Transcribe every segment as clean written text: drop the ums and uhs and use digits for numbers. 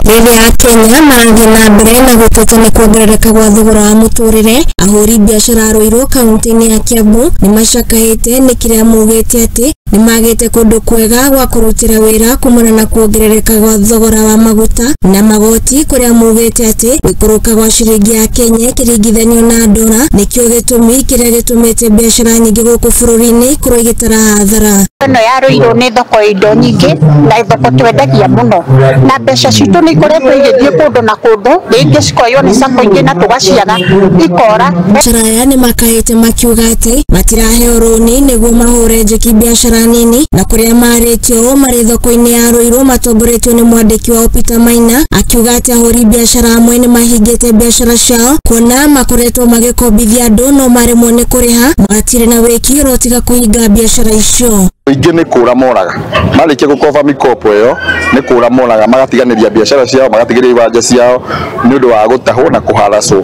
Rĩrĩa Kenya marathiĩ na mbere na gũtũtana kwongerereka gwa thogora wa muturire, ahuri biacara ruiru kaunti-ini ya Kiambu ni macakaĩte nĩ kĩrĩa mugĩte atĩ ni magĩte kũndũ kwega gwa kũrutĩra wĩra kumana na kwongerereka gwa thogora wa maguta na magoti, kũrĩa mugĩte atĩ gũikũrũka gwa ciringi ya Kenya kĩringithanio na dora nĩkĩo gĩtũmi kĩrĩa gĩtũmĩte biacara nyingĩ gũkũ bũrũri-inĩ kũrũgĩtara hathara. No ya ruiru nĩ thoko indo nyingĩ na thoko twendagia mũno na mbeca citũ nĩ ikoretwo igĩthiĩ kũndũ na kũndũ, rĩngĩ cikoywo nĩ sako ingĩ na tũgaciaga ikora. Biacara aya nĩ makaĩte makiuga atĩ matiraheo rũni nĩguo mahũre njeki biacara nini, na kũrĩa marĩtio marĩ thoko-inĩ ya ruiru matongoretio nĩ mwandĩki wa Peter Maina, akiuga atĩ ahũri biacara amwe nĩ mahingite biacara ciao kuona makoretwo magĩkombithia andũ no maremwo nĩ kũrĩha, matirĩ na wĩki rotiga kũhinga biacara icio. Ingĩ nĩ kũra moraga marĩkia gũkoba mikopo ĩyo nĩ kũra moraga magatiganĩria biacara ciao, magatigĩrĩra iwanja ciao nĩ ũndũ wa gũtahwo na kũharacwo.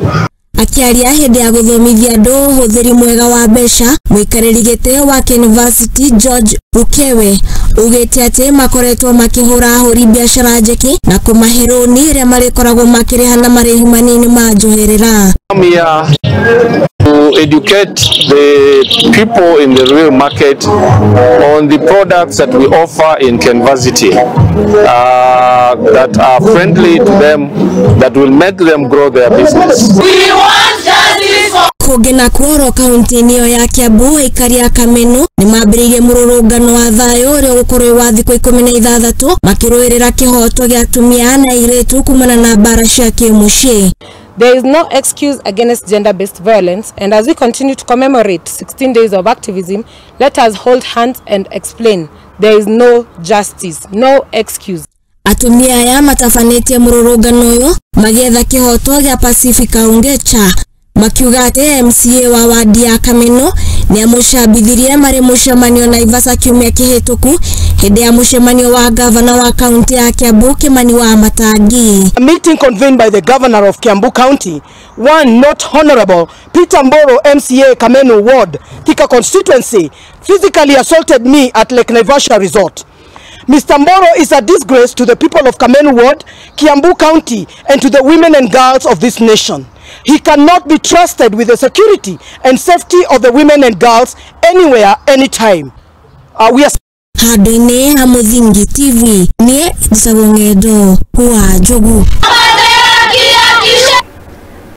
Akiaria hĩndĩ ya gũthomithia andũ ũhũthĩri mwega wa mbeca, mũikarĩri gĩtĩ wa University George Rukewe ugĩte atĩ makoretwo makĩhũra ahũri biacara njeki na kũmahe rũni rĩrĩa marĩkoragwo makĩrĩha na marĩhi manini ma njoherera. To educate the people in the real market on the products that we offer in University that are friendly to them, that will make them grow their business. We want justice for kungi nakuo kaunti-ini ya Kiambu, aikari ya kamenu ni mambĩrĩirie mururungano wa thayu ũrĩa ũgũkorwo wa thikũ 16 makĩrũĩrĩra kihoto gĩa atumia na airĩtu kumana na mbara cia kĩmũciĩ. There is no excuse against gender-based violence, and as we continue to commemorate 16 days of activism, let us hold hands and explain there is no justice, no excuse. Atumia aya matabanite mururungano ũyũ magietha kihoto gĩa pacifica ongecha, makiuga atĩ MCA wa wadi ya kamenu ni amucambithirie marĩ mũcemanio na Ivasa kiumia kĩhĩtũku hĩndĩ ya mũcemanio wa governor wa kaunti ya Kiambu Kimani wa Matangi. A meeting convened by the governor of Kiambu County, one not honorable Peter Mboro, MCA Kamenu Ward, Thika constituency, physically assaulted me at Lake Naivasha Resort. Mr. Mboro is a disgrace to the people of Kamenu Ward, Kiambu County, and to the women and girls of this nation. He cannot be trusted with the security and safety of the women and girls anywhere, anytime. We are Hadene Hamuthingi TV, nie Disabongedo, Huwa Jogu.